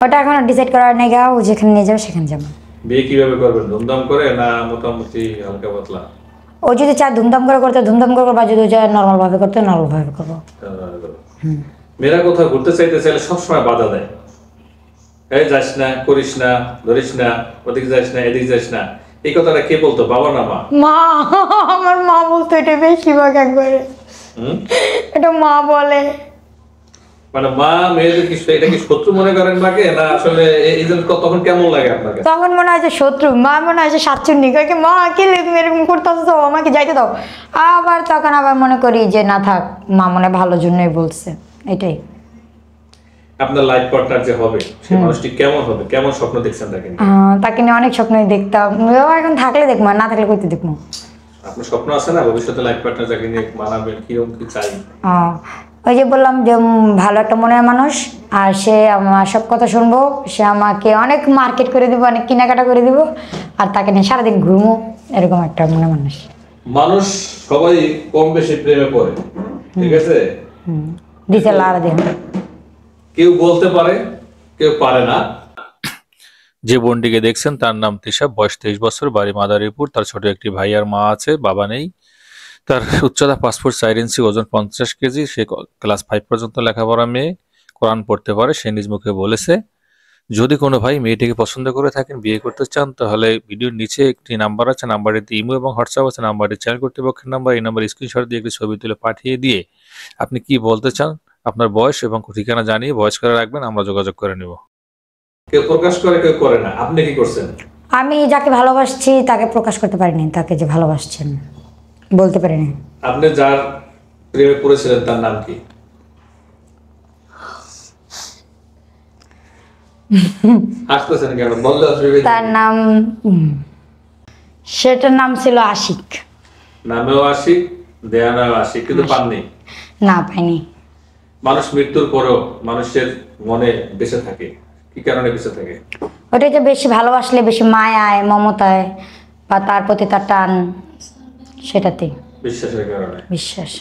ওটা এখনো ডিসাইড করার নাই গা, ও যেখানে নিয়ে যাবে সেখানে যাবো। বিয়ে কিভাবে করবেন, ধুমধাম করে না মোটামুটি হালকা পাতলা? ও যদি চায় ধুমধাম করে করতে ধুমধাম করবো, বা যদি চায় নর্মাল ভাবে করতে নর্মাল ভাবে করবো। মেয়েরা কোথাও ঘুরতে চাইতে চাইলে সবসময় বাধা দেয়, এই যাস না, করিস না, ধরিস না, ওদিকে যাস না, এদিকে যাস না। এই কথাটা কে বলতো, বাবা না মা? মা, আমার মা বলতো এটা বেশিরভাগ একবারে। এটা মা বলে। মানে মা মেয়েদের কিছু এটা কি শত্রু মনে করেন মাকে, না আসলে এই জন্য তখন কেমন লাগে আপনাকে? তখন মনে হয় যে শত্রু, মা মনে হয় যে শাকচুন্নি, কয়েক মা কি তুমি এরকম করতেছো, তো আমাকে যাইতে দাও। আবার তখন আবার মনে করি যে না থাক, মা মনে ভালোর জন্যই বলছে, এটাই। আপনার লাইফ পার্টনার যে হবে সে মানুষটি কেমন হবে, কেমন স্বপ্ন দেখছেন তাকে নিয়ে? তাকে নিয়ে অনেক স্বপ্নই দেখতাম, এখন থাকলে দেখবো, না থাকলে করতে দেখবো। আপনার স্বপ্ন আছে না ভবিষ্যতে লাইফ পার্টনার যাকে নিয়ে মানাবেন, কিরকম কি চাই? ওই যে বললাম যে ভালো একটা মনের মানুষ, আর সে আমার সব কথা শুনবো, সে আমাকে অনেক মার্কেট করে দিব, অনেক কেনাকাটা করে দিব, আর তাকে নিয়ে সারাদিন ঘুরবো, এরকম একটা মনের মানুষ। মানুষ সবাই কম বেশি প্রেমে পড়ে, ঠিক আছে? দিতে লাড়া দিন, কেউ বলতে পারে, কেউ পারে না। যে বোনটিকে দেখছেন তার নাম তিশা, বয়স 23 বছর, বাড়ি মাদারীপুর। তার ছোট একটি ভাই আর মা আছে, বাবা নেই। তার উচ্চতা 5 ফুট 4 ইঞ্চি, ওজন 50 কেজি। সে ক্লাস 5 পর্যন্ত লেখাপড়া মেয়ে, কোরআন পড়তে পারে। সে নিজ মুখে বলেছে, যদি কোনো ভাই মেয়েটিকে পছন্দ করে থাকেন, বিয়ে করতে চান, তাহলে ভিডিওর নিচে একটি নাম্বার আছে, নাম্বারটিতে ইমো এবং হোয়াটসঅ্যাপ আছে। নাম্বারটি চ্যানেল কর্তৃপক্ষের নাম্বার। এই নাম্বার স্ক্রিনশট দিয়ে একটি ছবি তুলে পাঠিয়ে দিয়ে আপনি কি বলতে চান, আপনার বয়স এবং ঠিকানা জানিয়ে ভয়েস করে রাখবেন, আমরা যোগাযোগ করে নেব। কেউ প্রকাশ করে, কেউ করে না। আপনি কি করছেন? আমি যাকে ভালোবাসছি তাকে প্রকাশ করতে পারিনি, তাকে যে ভালোবাসছেন বলতে পারিনি। আপনি যার প্রেমে পড়েছিলেন তার নাম কি? আসতেছেন কেন, বললে অসুবিধা? তার নাম, সেটার নাম ছিল আশিক। নামেও আশিক, দেয়ানাও আশিক, কিন্তু পাননি? না, পাইনি। মানুষ মৃত্যুর পরেও মানুষের মনে বেঁচে থাকে, কি কারণে বেঁচে থাকে? ওটা যে বেশি ভালোবাসলে, বেশি মায়ায়, মমতায়, বা তার প্রতি তার টান, সেটাতেই। বিশ্বাসের কারণে। বিশ্বাস।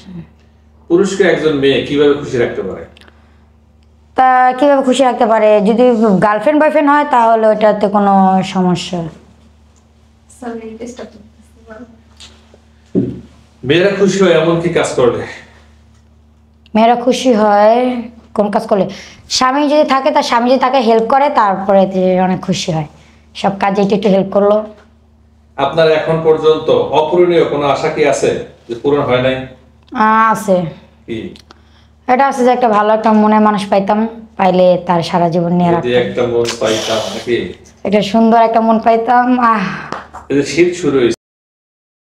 পুরুষকে একজন মেয়ে কিভাবে খুশি রাখতে পারে? তা কিভাবে খুশি রাখতে পারে, যদি গার্লফ্রেন্ড বয়ফ্রেন্ড হয় তাহলে ওটাতে কোনো সমস্যা। মেয়েরা খুশি হয় এমন কি কাজ করলে? মেয়েরা খুশি হয় কোন কাজ করলে, স্বামী যদি থাকে, তার স্বামী যদি তাকে হেল্প করে, তারপরে অনেক খুশি হয়। সব কাজে একটু হেল্প করলো। আপনার এখন পর্যন্ত অপূরণীয় কোনো আশা কি আছে যে পূরণ হয় নাই? আছে। কি? এটা আছে যে একটা ভালো একটা মনের মানুষ পাইতাম, পাইলে তার সারা জীবন নিয়ে যদি রাখতাম। একটা মন পাইতাম নাকি? একটা সুন্দর একটা মন পাইতাম। এই যে শীত শুরু হয়েছে,